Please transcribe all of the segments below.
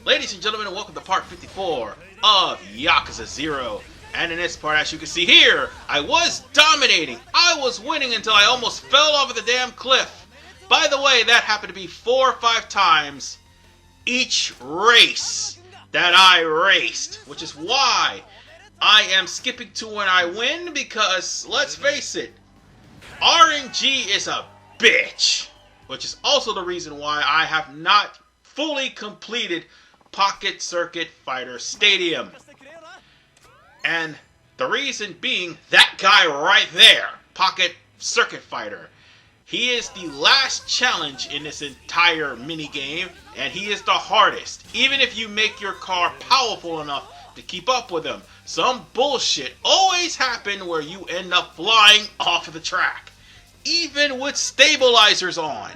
Ladies and gentlemen, welcome to part 54 of Yakuza 0. And in this part, as you can see here, I was dominating. I was winning until I almost fell off of the damn cliff. By the way, that happened to be 4 or 5 times each race that I raced. Which is why I am skipping to when I win, because, let's face it, RNG is a bitch. Which is also the reason why I have not fully completed Pocket Circuit Fighter Stadium. And the reason being, that guy right there, Pocket Circuit Fighter, he is the last challenge in this entire minigame, and he is the hardest. Even if you make your car powerful enough to keep up with him, some bullshit always happens where you end up flying off of the track, even with stabilizers on.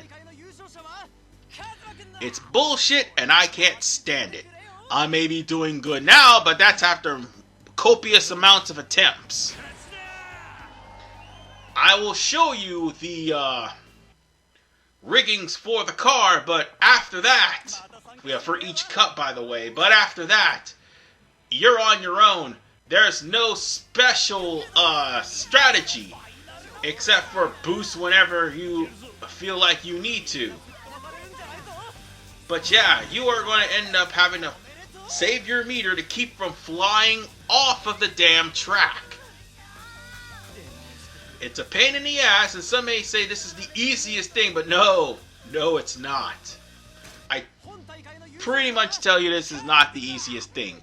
It's bullshit, and I can't stand it. I may be doing good now, but that's after copious amounts of attempts. I will show you the riggings for the car, but after that, for each cup, by the way, but after that, you're on your own. There's no special strategy, except for boost whenever you feel like you need to. But yeah, you are going to end up having to save your meter to keep from flying off of the damn track. It's a pain in the ass, and some may say this is the easiest thing, but no, it's not. I pretty much tell you this is not the easiest thing.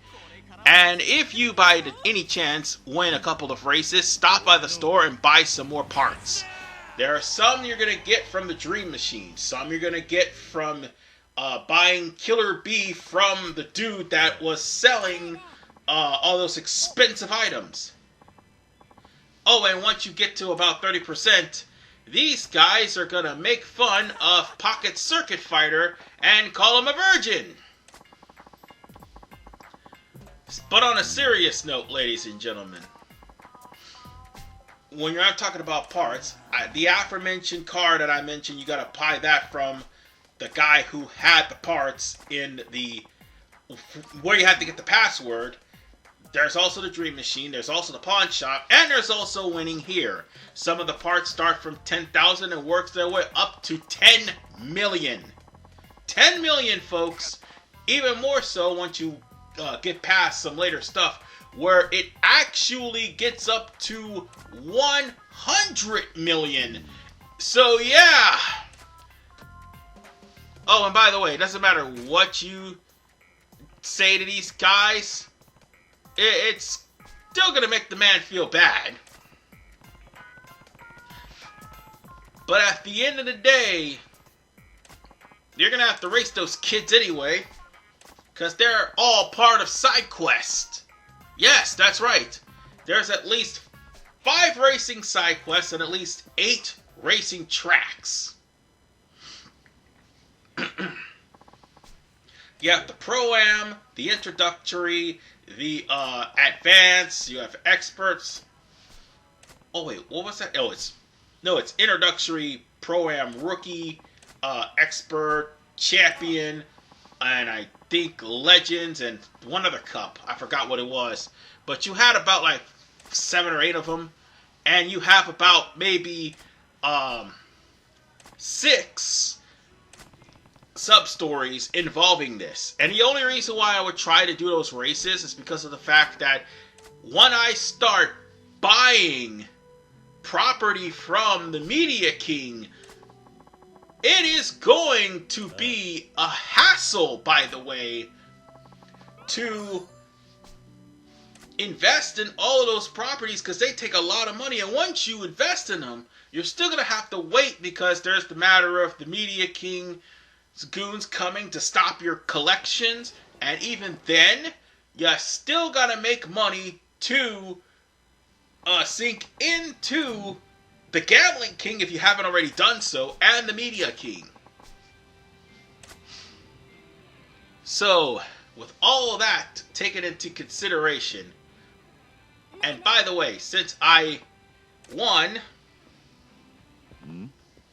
And if you, by any chance, win a couple of races, stop by the store and buy some more parts. There are some you're going to get from the Dream Machine, some you're going to get from buying Killer Bee from the dude that was selling all those expensive items. Oh, and once you get to about 30%, these guys are gonna make fun of Pocket Circuit Fighter and call him a virgin. But on a serious note, ladies and gentlemen, when you're not talking about parts, the aforementioned car that I mentioned, you gotta buy that from the guy who had the parts in the where you had to get the password. There's also the Dream Machine, there's also the pawn shop, and there's also winning here. Some of the parts start from 10,000 and works their way up to 10 million. 10 million, folks. Even more so once you get past some later stuff where it actually gets up to 100 million. So yeah. Oh, and by the way, it doesn't matter what you say to these guys, it's still going to make the man feel bad. But at the end of the day, you're going to have to race those kids anyway, because they're all part of side quest. Yes, that's right. There's at least 5 racing side quests and at least 8 racing tracks. You have the Pro-Am, the Introductory, the Advanced, you have Experts. Oh wait, what was that? It's Introductory, Pro-Am, Rookie, Expert, Champion, and I think Legends, and one other cup. I forgot what it was. But you had about like 7 or 8 of them, and you have about maybe 6 sub-stories involving this. And the only reason why I would try to do those races is because of the fact that when I start buying property from the Media King, it is going to be a hassle, by the way, to invest in all of those properties, because they take a lot of money, and once you invest in them, you're still going to have to wait, because there's the matter of the Media King goons coming to stop your collections, and even then, you still gotta make money to sink into the Gambling King if you haven't already done so, and the Media King. So, with all of that taken into consideration, and by the way, since I won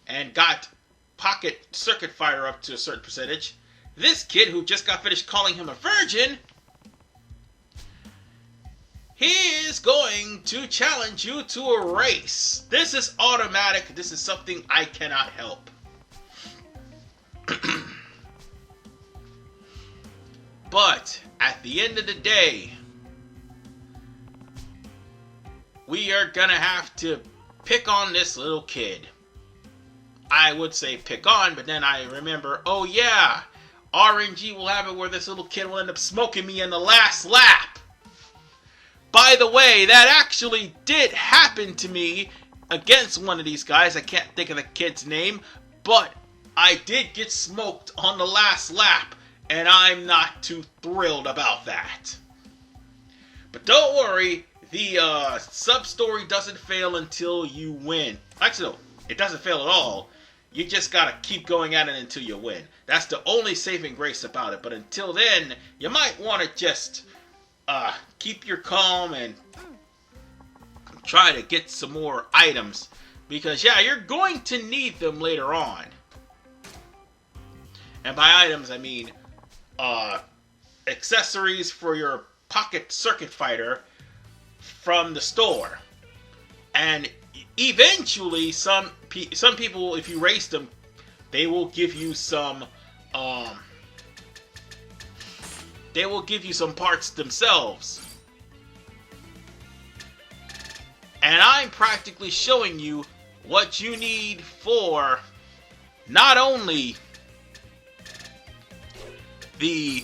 and got Pocket Circuit Fighter up to a certain percentage, this kid who just got finished calling him a virgin, he is going to challenge you to a race. This is automatic. This is something I cannot help. But at the end of the day, we are gonna have to pick on this little kid. I would say pick on, but then I remember, oh yeah, RNG will have it where this little kid will end up smoking me in the last lap. By the way, that actually did happen to me against one of these guys. I can't think of the kid's name, but I did get smoked on the last lap, and I'm not too thrilled about that. But don't worry, the sub-story doesn't fail until you win. Actually, no, it doesn't fail at all. You just gotta keep going at it until you win. That's the only saving grace about it. But until then, you might want to just keep your calm and try to get some more items. Because, yeah, you're going to need them later on. And by items, I mean accessories for your pocket circuit fighter from the store. And eventually, some people, if you race them, they will give you some parts themselves. And I'm practically showing you what you need for not only the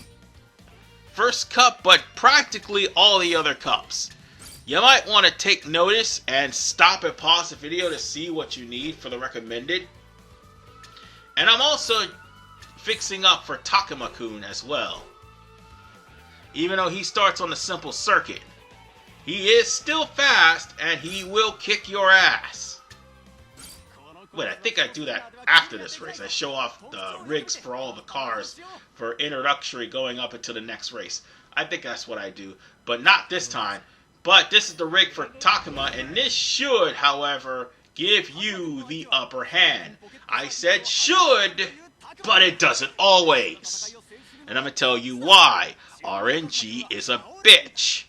first cup, but practically all the other cups. You might want to take notice and stop and pause the video to see what you need for the recommended. And I'm also fixing up for Takuma-kun as well. Even though he starts on the simple circuit, he is still fast and he will kick your ass. Wait, I think I do that after this race. I show off the rigs for all the cars for introductory going up into the next race. I think that's what I do, but not this time. But this is the rig for Takuma, and this should, however, give you the upper hand. I said should, but it doesn't always. And I'm going to tell you why. RNG is a bitch.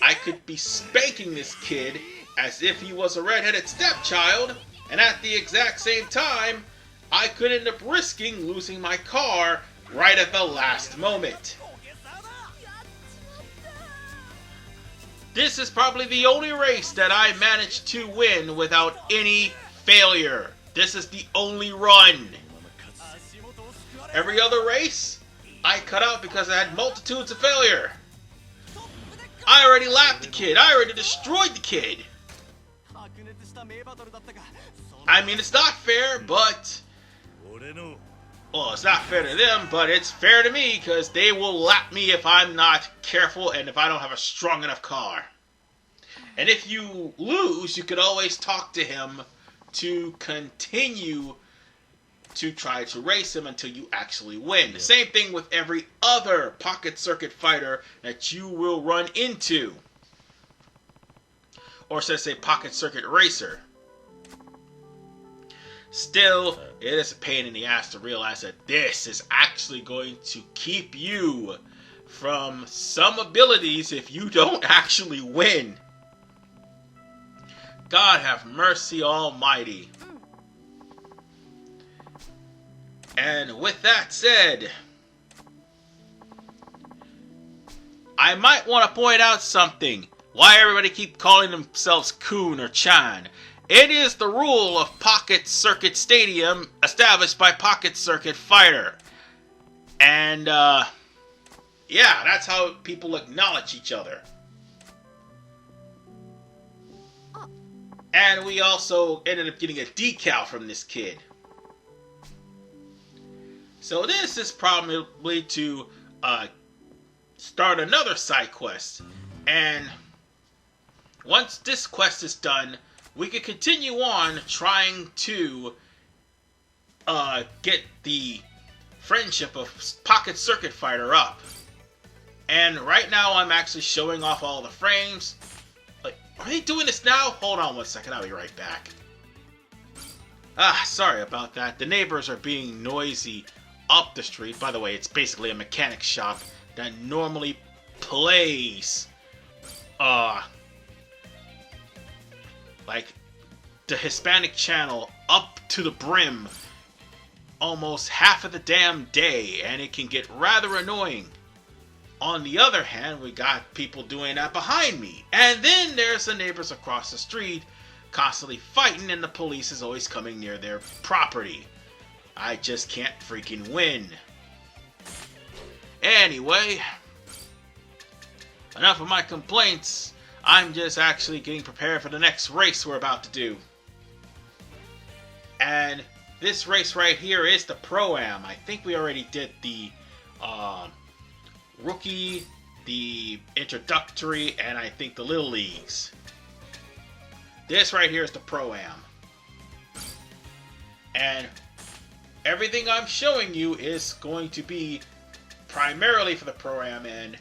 I could be spanking this kid as if he was a redheaded stepchild, and at the exact same time, I could end up risking losing my car right at the last moment. This is probably the only race that I managed to win without any failure. This is the only run. Every other race, I cut out because I had multitudes of failure. I already lapped the kid. I already destroyed the kid. I mean, it's not fair, but... well, it's not fair to them, but it's fair to me because they will lap me if I'm not careful and if I don't have a strong enough car. And if you lose, you can always talk to him to continue to try to race him until you actually win. The same thing with every other pocket circuit fighter that you will run into. Or should I say pocket circuit racer. Still, it is a pain in the ass to realize that this is actually going to keep you from some abilities if you don't actually win. God have mercy almighty. And with that said, I might want to point out something. Why everybody keep calling themselves Kun or Chan. It is the rule of Pocket Circuit Stadium established by Pocket Circuit Fighter. And, yeah, that's how people acknowledge each other. And we also ended up getting a decal from this kid. So this is probably to start another side quest. And once this quest is done, we can continue on trying to get the friendship of Pocket Circuit Fighter up. And right now I'm actually showing off all the frames. Like, are they doing this now? Hold on one second, I'll be right back. Sorry about that. The neighbors are being noisy up the street. By the way, it's basically a mechanic shop that normally plays, like, the Hispanic channel up to the brim almost half of the damn day, and it can get rather annoying. On the other hand, we got people doing that behind me. And then there's the neighbors across the street constantly fighting, and the police is always coming near their property. I just can't freaking win. Anyway, enough of my complaints. I'm just actually getting prepared for the next race we're about to do. And this race right here is the Pro-Am. I think we already did the Rookie, the Introductory, and I think the Little Leagues. This right here is the Pro-Am. And everything I'm showing you is going to be primarily for the Pro-Am, and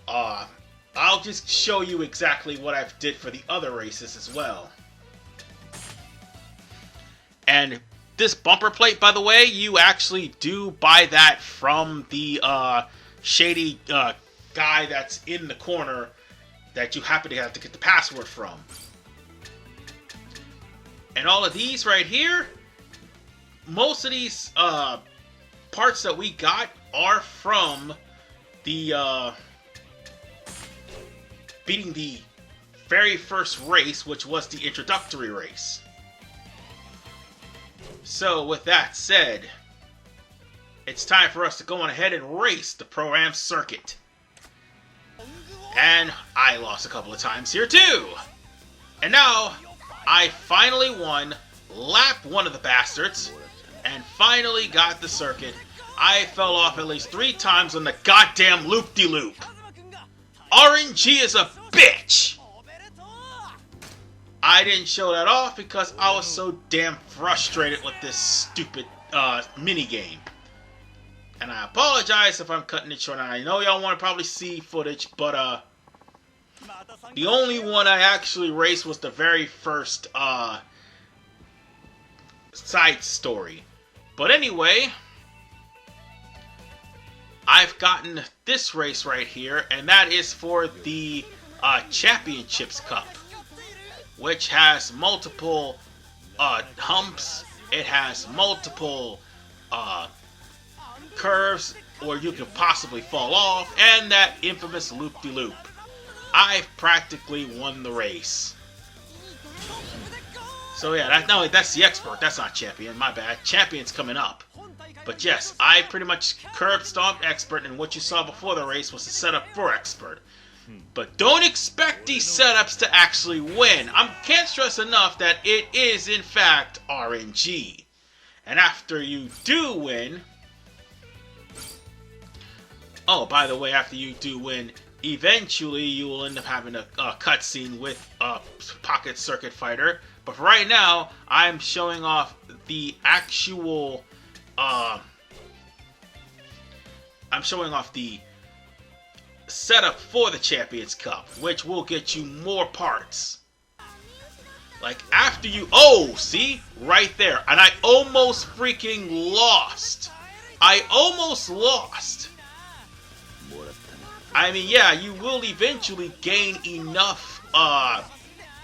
I'll just show you exactly what I've did for the other races as well. And this bumper plate, by the way, you actually do buy that from the shady guy that's in the corner that you happen to have to get the password from. And all of these right here, most of these parts that we got are from the beating the very first race, which was the introductory race. So with that said, it's time for us to go on ahead and race the Pro-Am circuit. And I lost a couple of times here too. And now I finally won lap 1 of the bastards and finally got the circuit. I fell off at least 3 times on the goddamn loop-de-loop. RNG is a bitch! I didn't show that off because I was so damn frustrated with this stupid minigame. And I apologize if I'm cutting it short. I know y'all want to probably see footage, but the only one I actually raced was the very first side story. But anyway, I've gotten this race right here, and that is for the Championships Cup, which has multiple humps. It has multiple curves, or you could possibly fall off, and that infamous loop-de-loop. I've practically won the race. So yeah, that's the expert. That's not champion. My bad. Champion's coming up. But yes, I pretty much curb stomped expert, and what you saw before the race was the setup for expert. But don't expect these setups to actually win. I can't stress enough that it is in fact RNG. And after you do win... Oh, by the way, after you do win, eventually you will end up having a cutscene with Pocket Circuit Fighter. But for right now, I'm showing off the actual... I'm showing off the setup for the Champions Cup, which will get you more parts. Like, after you... Oh, see? Right there. And I almost freaking lost. I almost lost. I mean, yeah, you will eventually gain enough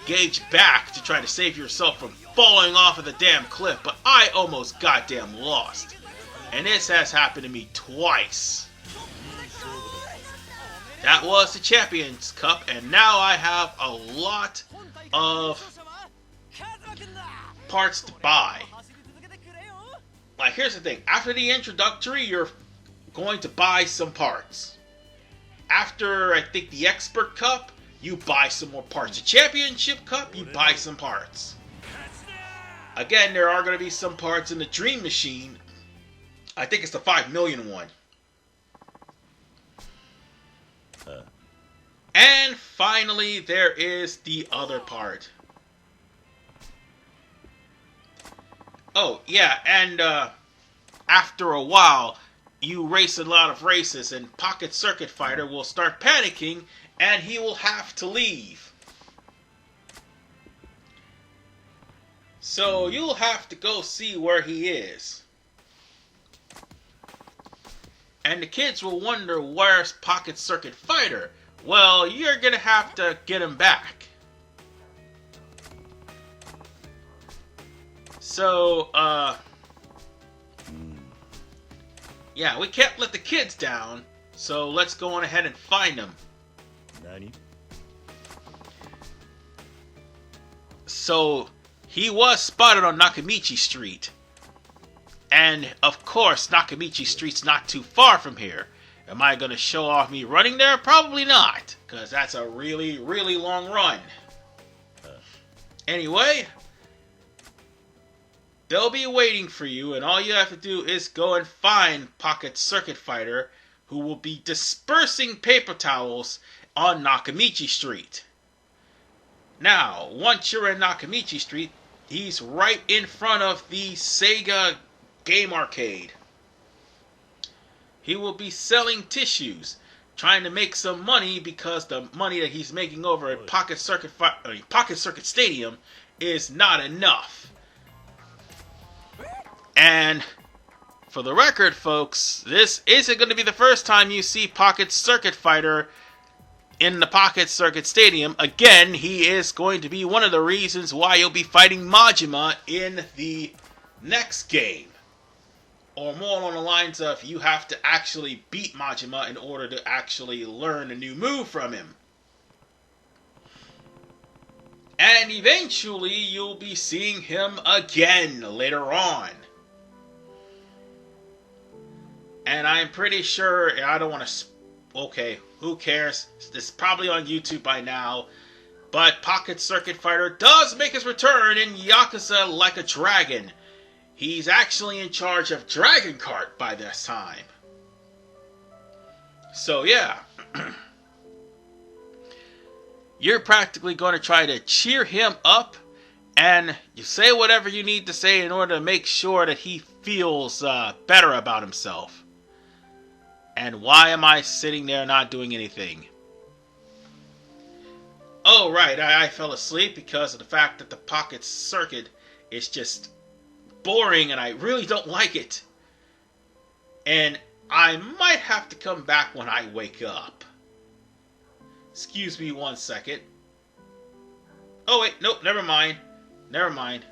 gauge back to try to save yourself from falling off of the damn cliff, but I almost goddamn lost. And this has happened to me twice. That was the Champions Cup, and now I have a lot of parts to buy. Like, here's the thing. After the introductory, you're going to buy some parts. After, I think, the Expert Cup, you buy some more parts. The Championship Cup, you buy some parts. Again, there are going to be some parts in the Dream Machine. I think it's the 5 million one. And finally, there is the other part. Oh, yeah, and after a while, you race a lot of races, and Pocket Circuit Fighter will start panicking, and he will have to leave. So you'll have to go see where he is. And the kids will wonder, where's Pocket Circuit Fighter? Well, you're gonna have to get him back. So, yeah, we can't let the kids down, so let's go on ahead and find him. Nani? So, he was spotted on Nakamichi Street. And, of course, Nakamichi Street's not too far from here. Am I going to show off me running there? Probably not, because that's a really, really long run. Anyway, they'll be waiting for you, and all you have to do is go and find Pocket Circuit Fighter, who will be dispersing paper towels on Nakamichi Street. Now, once you're in Nakamichi Street, he's right in front of the Sega Game Arcade. He will be selling tissues, trying to make some money because the money that he's making over at Pocket Circuit Stadium is not enough. And for the record, folks, this isn't going to be the first time you see Pocket Circuit Fighter in the Pocket Circuit Stadium. Again, he is going to be one of the reasons why you'll be fighting Majima in the next game. Or more along the lines of, you have to actually beat Majima in order to actually learn a new move from him. And eventually, you'll be seeing him again later on. And I'm pretty sure, I don't want to... Okay, who cares? This is probably on YouTube by now. But Pocket Circuit Fighter does make his return in Yakuza Like a Dragon. He's actually in charge of Dragon Kart by this time. So yeah. You're practically going to try to cheer him up. And you say whatever you need to say in order to make sure that he feels better about himself. And why am I sitting there not doing anything? Oh, right. I fell asleep because of the fact that the Pocket Circuit is just boring and I really don't like it. And I might have to come back when I wake up. Excuse me 1 second. Oh, wait. Nope. Never mind. Never mind.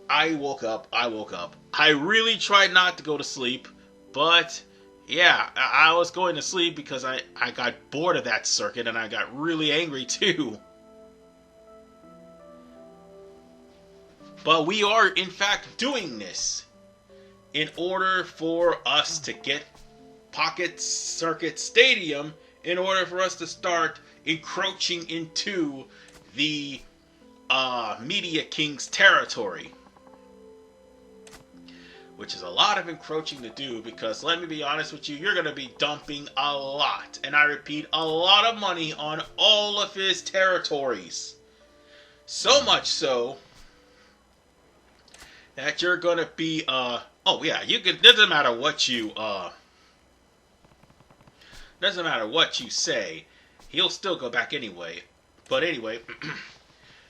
I woke up. I really tried not to go to sleep. But, yeah, I was going to sleep because I got bored of that circuit and I got really angry too. But we are, in fact, doing this in order for us to get Pocket Circuit Stadium, in order for us to start encroaching into the Media King's territory. Which is a lot of encroaching to do, because let me be honest with you, you're going to be dumping a lot, and I repeat, a lot of money on all of his territories. So much so that you're going to be, oh yeah, you can, doesn't matter what you say, he'll still go back anyway. But anyway,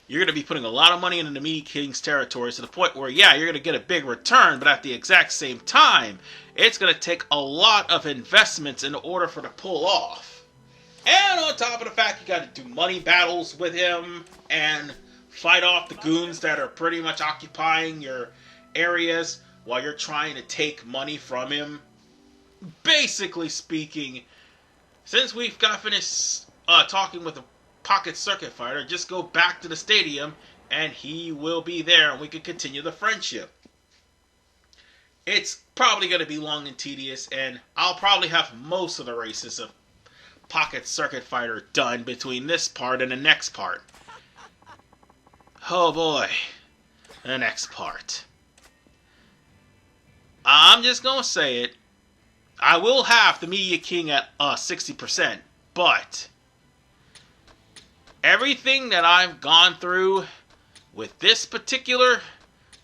you're going to be putting a lot of money into the Media King's territories to the point where, yeah, you're going to get a big return, but at the exact same time, it's going to take a lot of investments in order for it to pull off. And on top of the fact, you got to do money battles with him and fight off the goons that are pretty much occupying your areas while you're trying to take money from him. Basically speaking, since we've got finished talking with the Pocket Circuit Fighter, just go back to the stadium and he will be there and we can continue the friendship. It's probably going to be long and tedious, and I'll probably have most of the races of Pocket Circuit Fighter done between this part and the next part. Oh boy, the next part. I'm just going to say it. I will have the Media King at 60%, but everything that I've gone through with this particular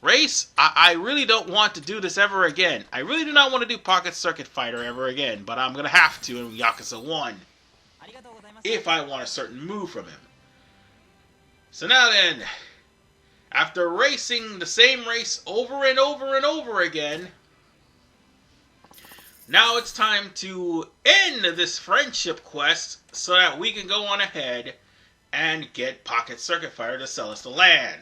race, I really don't want to do this ever again. I really do not want to do Pocket Circuit Fighter ever again, but I'm going to have to in Yakuza 1 if I want a certain move from him. So now then, After racing the same race over and over and over again, now it's time to end this friendship quest so that we can go on ahead and get Pocket Circuit Fighter to sell us the land.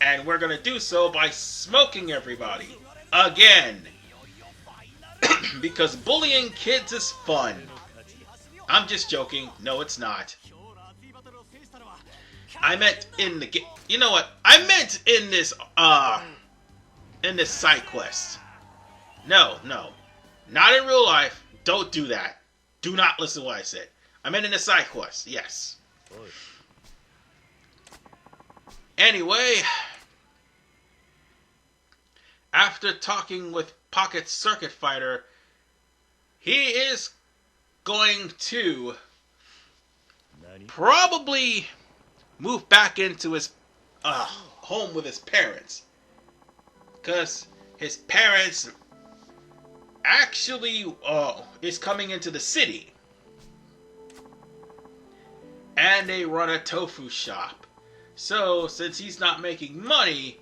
And we're going to do so by smoking everybody. Again. Because bullying kids is fun. I'm just joking. No, it's not. I meant in the game. You know what? I meant in this side quest. No. Not in real life. Don't do that. Do not listen to what I said. I meant in the side quest. Yes. Anyway, after talking with Pocket Circuit Fighter, he is going to probably move back into his home with his parents. Because his parents actually is coming into the city. And they run a tofu shop. So, since he's not making money,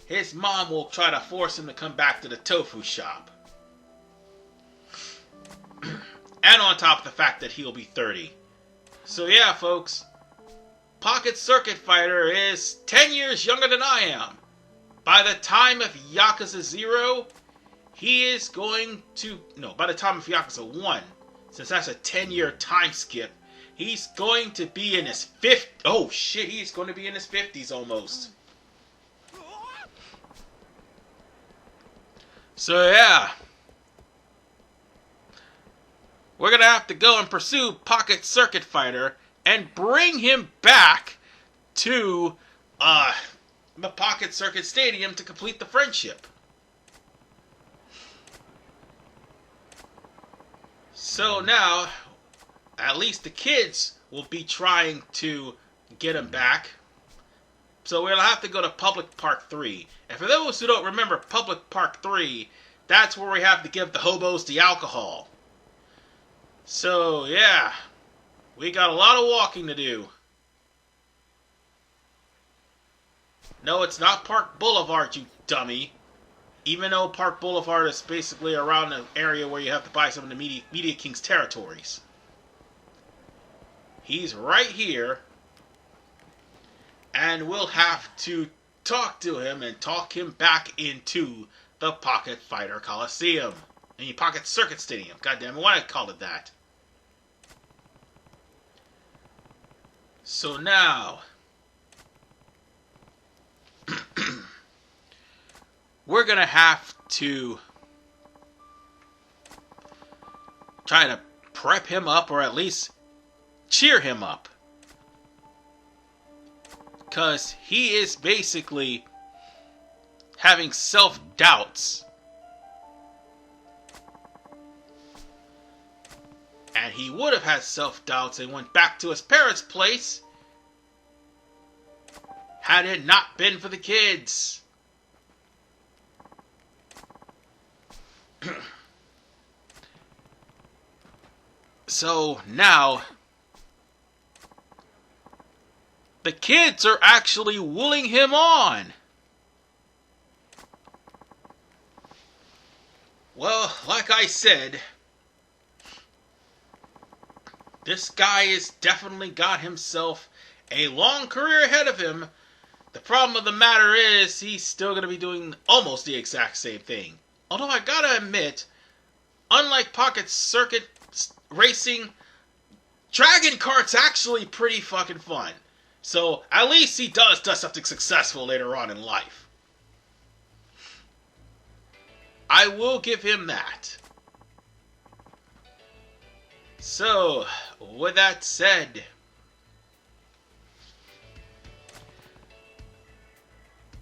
his mom will try to force him to come back to the tofu shop. And on top of the fact that he'll be 30. So yeah, folks. Pocket Circuit Fighter is 10 years younger than I am. By the time of Yakuza 0, he is going to... No, by the time of Yakuza 1, since that's a 10-year time skip, he's going to be in his 50s. Oh shit, he's going to be in his 50s almost. So yeah. We're going to have to go and pursue Pocket Circuit Fighter and bring him back to the Pocket Circuit Stadium to complete the friendship. So now, at least the kids will be trying to get him back. So we'll have to go to Public Park 3. And for those who don't remember Public Park 3, that's where we have to give the hobos the alcohol. So, yeah. We got a lot of walking to do. No, it's not Park Boulevard, you dummy. Even though Park Boulevard is basically around the area where you have to buy some of the Media King's territories. He's right here. And we'll have to talk to him and talk him back into the Pocket Fighter Coliseum. I mean, Pocket Circuit Stadium. Goddamn, why did I call it that? So now, we're gonna have to try to prep him up, or at least cheer him up. Because he is basically having self-doubts. And he would have had self-doubts and went back to his parents' place had it not been for the kids. So now, the kids are actually wooing him on. Well, like I said, this guy has definitely got himself a long career ahead of him. The problem of the matter is, he's still going to be doing almost the exact same thing. Although I gotta admit, unlike Pocket Circuit Racing, Dragon Kart's actually pretty fucking fun. So, at least he does something successful later on in life. I will give him that. So, with that said,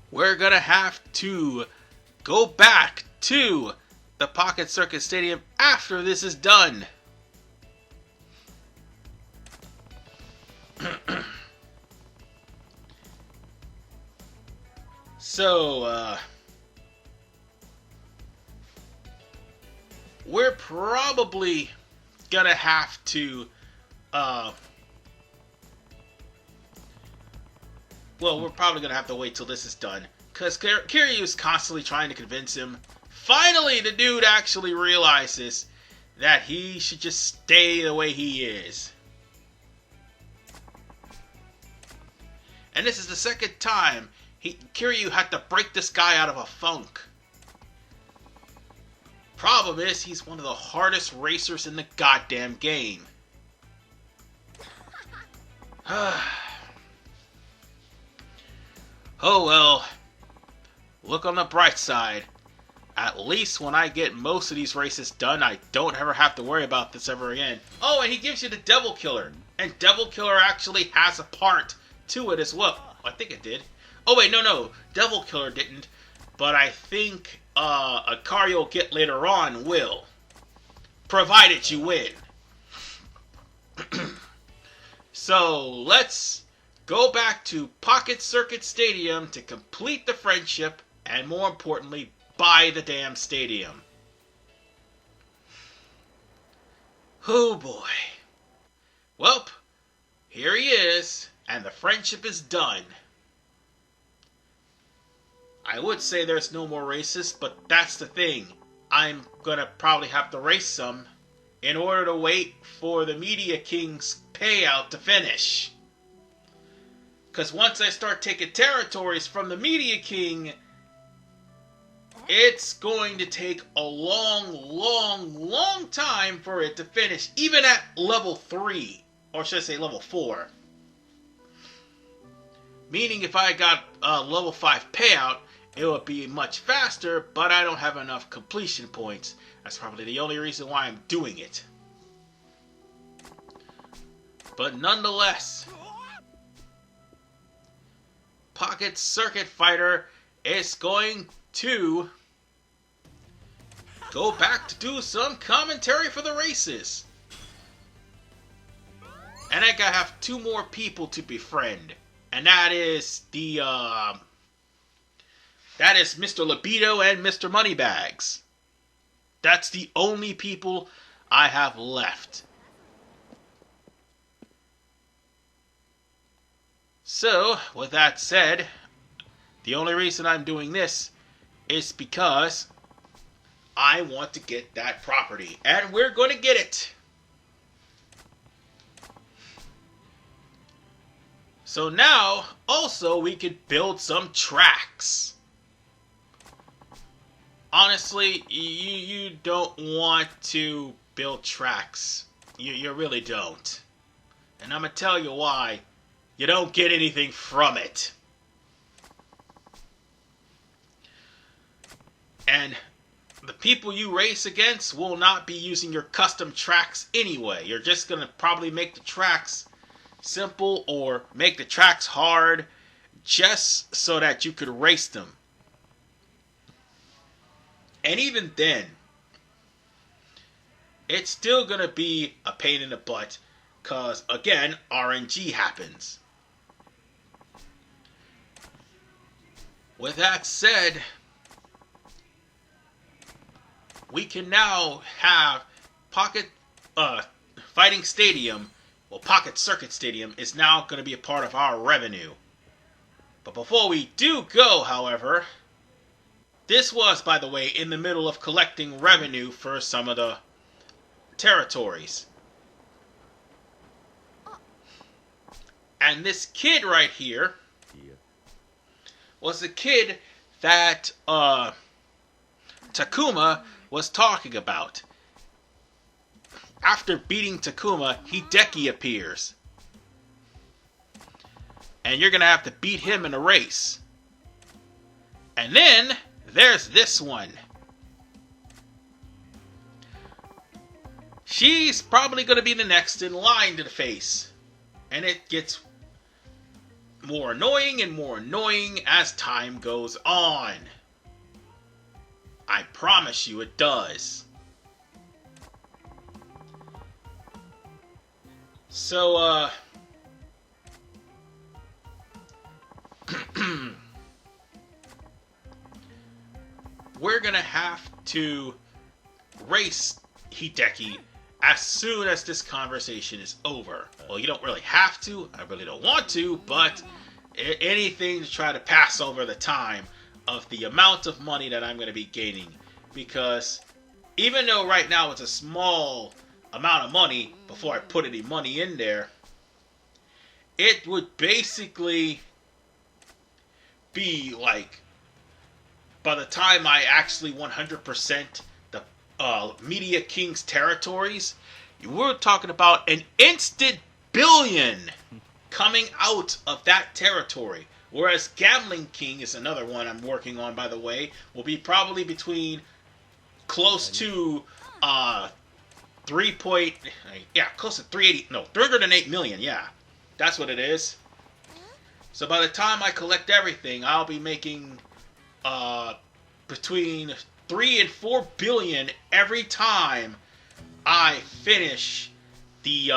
we're gonna have to go back to the Pocket Circuit Stadium after this is done. So, we're probably gonna have to well, we're probably gonna have to wait till this is done, because Kiryu's constantly trying to convince him. Finally, the dude actually realizes that he should just stay the way he is. And this is the second time Kiryu had to break this guy out of a funk. Problem is, he's one of the hardest racers in the goddamn game. Oh well, look on the bright side. At least when I get most of these races done, I don't ever have to worry about this ever again. Oh, and he gives you the Devil Killer. And Devil Killer actually has a part to it as well. I think it did. Oh wait, no. Devil Killer didn't. But I think a car you'll get later on will. Provided you win. So, let's go back to Pocket Circuit Stadium to complete the friendship, and more importantly, buy the damn stadium. Oh boy. Welp, here he is, and the friendship is done. I would say there's no more races, but that's the thing. I'm gonna probably have to race some in order to wait for the Media King's payout to finish. Because once I start taking territories from the Media King, it's going to take a long time for it to finish, even at level 3, or should I say level 4. Meaning if I got a level 5 payout, it would be much faster, but I don't have enough completion points. That's probably the only reason why I'm doing it. But nonetheless, Pocket Circuit Fighter is going to go back to do some commentary for the races. And I gotta have 2 more people to befriend. And that is that is Mr. Libido and Mr. Moneybags. That's the only people I have left. So, with that said, the only reason I'm doing this is because I want to get that property. And we're going to get it. So now, also, we could build some tracks. Honestly, you don't want to build tracks. You really don't. And I'm going to tell you why. You don't get anything from it. And the people you race against will not be using your custom tracks anyway. You're just going to probably make the tracks simple or make the tracks hard just so that you could race them. And even then, it's still going to be a pain in the butt because, again, RNG happens. With that said, we can now have Pocket Fighting Stadium, well, Pocket Circuit Stadium is now going to be a part of our revenue. But before we do go, however, this was, by the way, in the middle of collecting revenue for some of the territories. And this kid right here was the kid that Takuma was talking about. After beating Takuma, Hideki appears. And you're going to have to beat him in a race. And then, there's this one. She's probably going to be the next in line to the face. And it gets more annoying and more annoying as time goes on. I promise you it does. So, we're gonna have to race Hideki as soon as this conversation is over. Well, you don't really have to. I really don't want to, but anything to try to pass over the time of the amount of money that I'm going to be gaining. Because even though right now it's a small amount of money before I put any money in there, it would basically be like, by the time I actually 100% the Media King's territories, we're talking about an instant billion coming out of that territory. Whereas Gambling King is another one I'm working on, by the way, will be probably between close to 308 million, yeah. That's what it is. So by the time I collect everything, I'll be making between 3 and 4 billion every time I finish the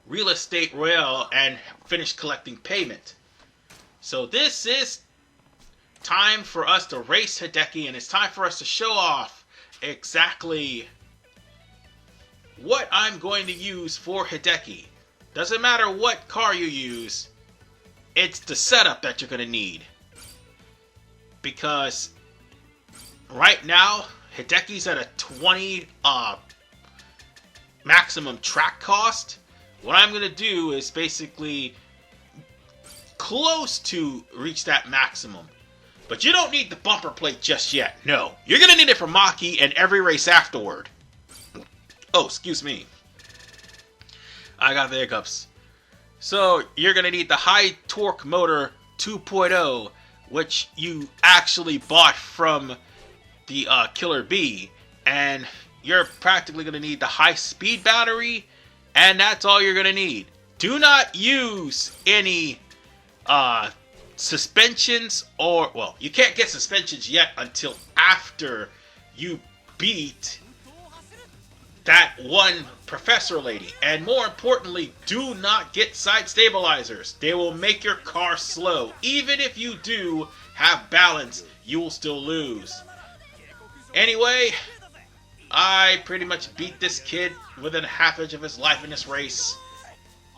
real estate royale and finish collecting payment. So this is time for us to race Hideki, and it's time for us to show off exactly what I'm going to use for Hideki. Doesn't matter what car you use, it's the setup that you're going to need. Because right now, Hideki's at a 20 maximum track cost. What I'm going to do is basically close to reach that maximum. But you don't need the bumper plate just yet. No. You're going to need it for Maki and every race afterward. Oh, excuse me. I got the hiccups. So, you're going to need the high torque motor 2.0, which you actually bought from the Killer Bee. And you're practically going to need the high speed battery, and that's all you're going to need. Do not use any suspensions, or, well, you can't get suspensions yet until after you beat that one professor lady. And more importantly, do not get side stabilizers. They will make your car slow. Even if you do have balance, you will still lose. Anyway, I pretty much beat this kid within a half inch of his life in this race.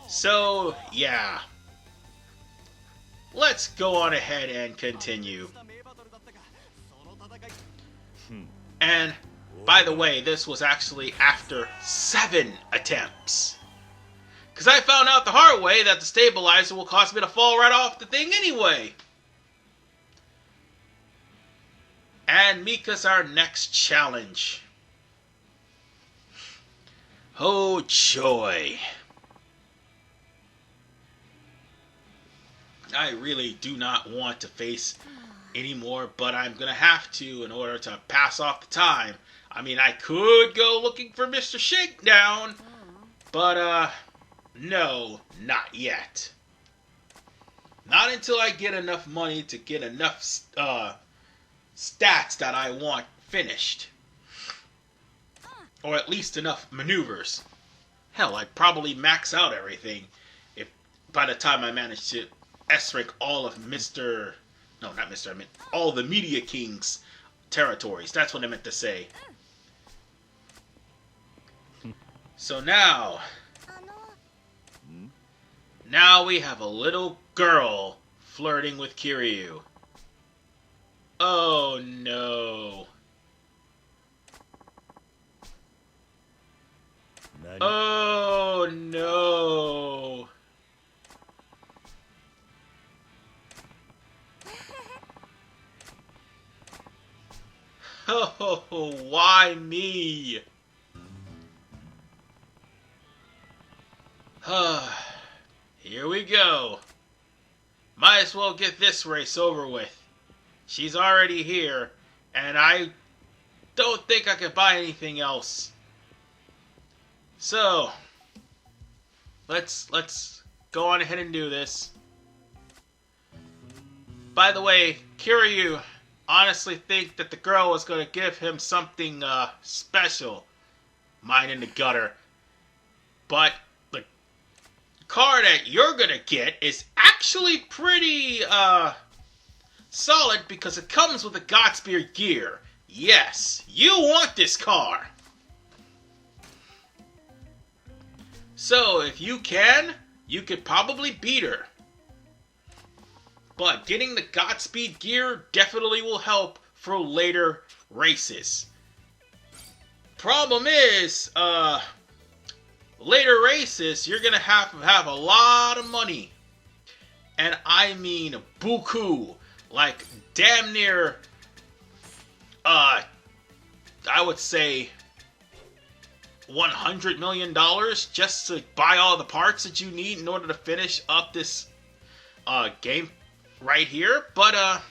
So, yeah. Let's go on ahead and continue. And, by the way, this was actually after 7 attempts. Because I found out the hard way that the stabilizer will cause me to fall right off the thing anyway. And Mika's our next challenge. Oh, joy. I really do not want to face anymore, but I'm going to have to in order to pass off the time. I mean, I could go looking for Mr. Shakedown, but, no, not yet. Not until I get enough money to get enough, stats that I want finished. Or at least enough maneuvers. Hell, I'd probably max out everything if by the time I manage to S-rank all of all the Media King's territories. That's what I meant to say. So now we have a little girl flirting with Kiryu. Oh no. Oh no. Oh, why me? Here we go. Might as well get this race over with. She's already here, and I don't think I could buy anything else. So, let's go on ahead and do this. By the way, Kiryu honestly think that the girl was going to give him something special. Mine in the gutter. But the car that you're going to get is actually pretty solid because it comes with a Godspear gear. Yes, you want this car. So, if you can, you could probably beat her. But getting the Godspeed gear definitely will help for later races. Problem is, later races, you're gonna have a lot of money. And I mean buku. Like, damn near, I would say $100 million just to buy all the parts that you need in order to finish up this game right here. But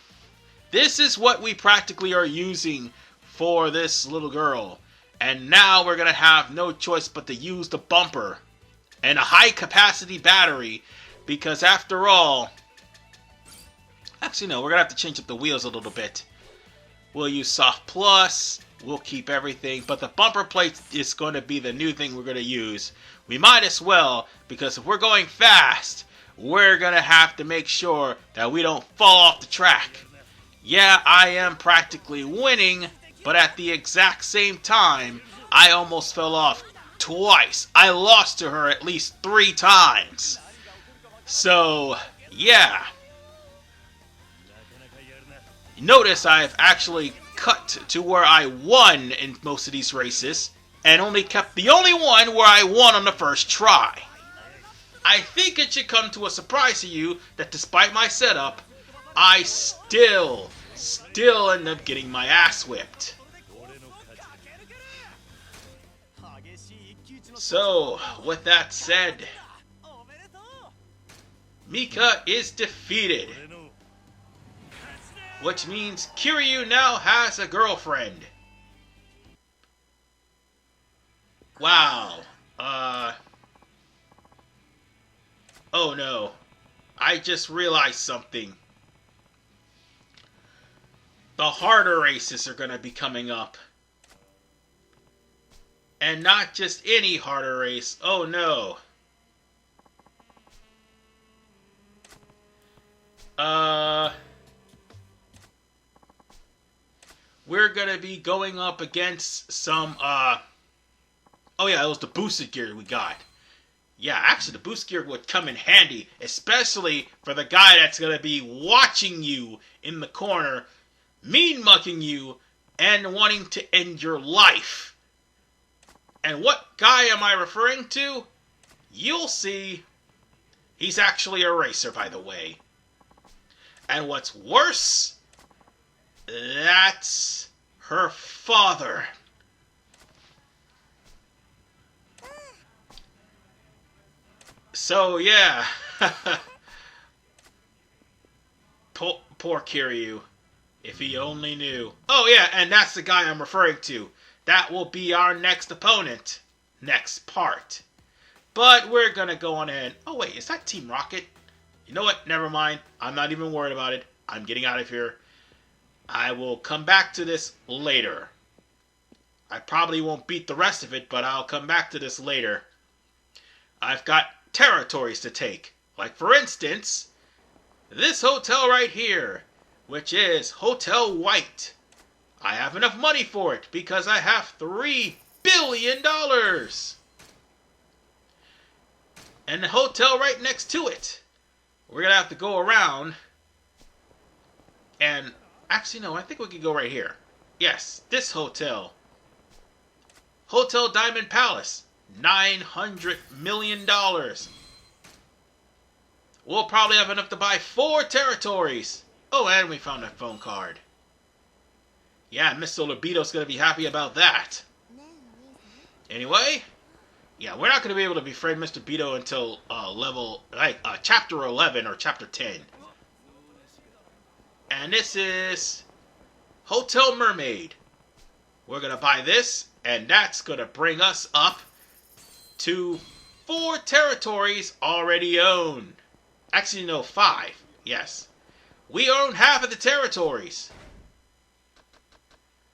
this is what we practically are using for this little girl. And now we're going to have no choice but to use the bumper and a high capacity battery, because after all, actually no, we're going to have to change up the wheels a little bit. We'll use soft plus, we'll keep everything, but the bumper plate is going to be the new thing we're going to use. We might as well, because if we're going fast, we're going to have to make sure that we don't fall off the track. Yeah, I am practically winning, but at the exact same time, I almost fell off twice. I lost to her at least 3 times. So, yeah. Notice I've actually cut to where I won in most of these races, and only kept the only one where I won on the first try. I think it should come to a surprise to you that despite my setup, I still end up getting my ass whipped. So, with that said, Mika is defeated. Which means Kiryu now has a girlfriend. Wow. Oh no. I just realized something. The harder races are gonna be coming up. And not just any harder race. Oh no. We're gonna be going up against some, oh yeah, it was the boosted gear we got. Yeah, actually the boost gear would come in handy, especially for the guy that's gonna be watching you in the corner, mean-mucking you, and wanting to end your life. And what guy am I referring to? You'll see. He's actually a racer, by the way. And what's worse, that's her father. So, yeah. Poor Kiryu. If he only knew. Oh, yeah, and that's the guy I'm referring to. That will be our next opponent. Next part. But we're gonna go on ahead. Oh, wait, is that Team Rocket? You know what? Never mind. I'm not even worried about it. I'm getting out of here. I will come back to this later. I probably won't beat the rest of it, but I'll come back to this later. I've got territories to take. Like, for instance, this hotel right here, which is Hotel White. I have enough money for it because I have $3 billion. And the hotel right next to it. We're going to have to go around and... Actually, no, I think we could go right here. Yes, this hotel. Hotel Diamond Palace. $900 million. We'll probably have enough to buy 4 territories. Oh, and we found a phone card. Yeah, Mr. Libido's going to be happy about that. Anyway, yeah, we're not going to be able to befriend Mr. Beto until chapter 11 or chapter 10. And this is Hotel Mermaid. We're going to buy this, and that's going to bring us up to 4 territories already owned. Actually, no, 5. Yes. We own half of the territories.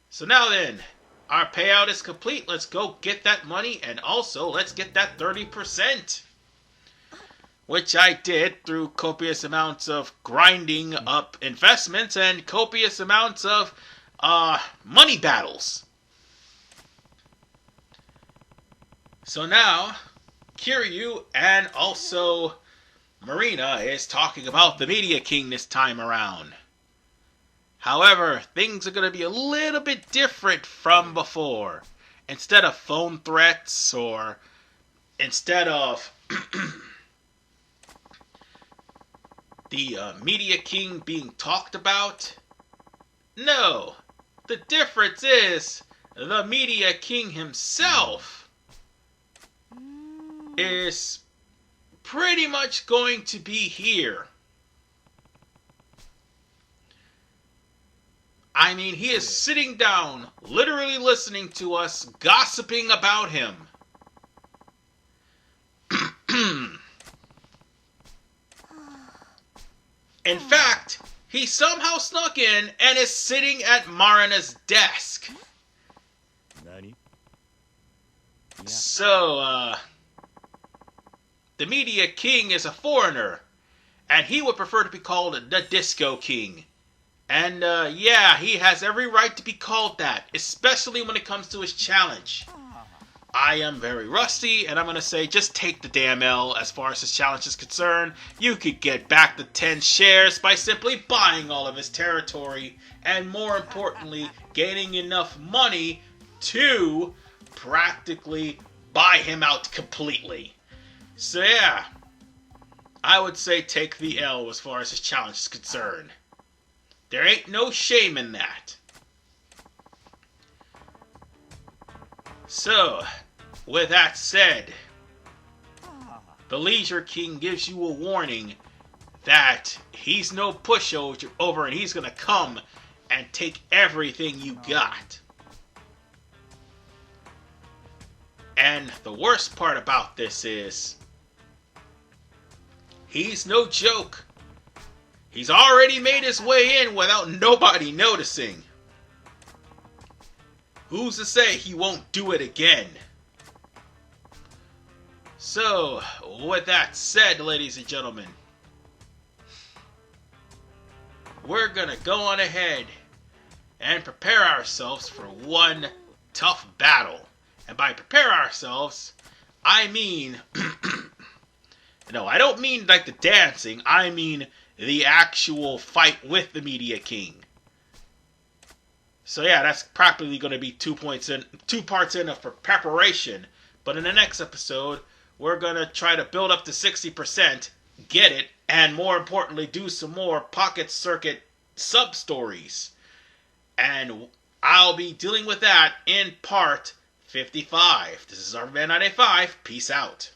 So now then, our payout is complete. Let's go get that money, and also let's get that 30%. Which I did through copious amounts of grinding up investments and copious amounts of money battles. So now, Kiryu and also Marina is talking about the Media King this time around. However, things are going to be a little bit different from before. Instead of phone threats or instead of the Media King being talked about, no. The difference is the Media King himself is pretty much going to be here. I mean, he is sitting down, literally listening to us, gossiping about him. In fact, he somehow snuck in and is sitting at Marina's desk. So, the Media King is a foreigner, and he would prefer to be called the Disco King. And, yeah, he has every right to be called that, especially when it comes to his challenge. I am very rusty, and I'm going to say just take the damn L as far as his challenge is concerned. You could get back the 10 shares by simply buying all of his territory, and more importantly, gaining enough money to practically buy him out completely. So yeah, I would say take the L as far as his challenge is concerned. There ain't no shame in that. So, with that said, the Leisure King gives you a warning that he's no pushover and he's gonna come and take everything you got. And the worst part about this is, he's no joke. He's already made his way in without nobody noticing. Who's to say he won't do it again? So, with that said, ladies and gentlemen, we're gonna go on ahead and prepare ourselves for one tough battle. And by prepare ourselves, I mean, no, I don't mean like the dancing, I mean the actual fight with the Media King. So yeah, that's probably going to be 2 parts in for preparation. But in the next episode, we're going to try to build up to 60%, get it, and more importantly, do some more Pocket Circuit sub-stories. And I'll be dealing with that in part 55. This is RNGesus. Peace out.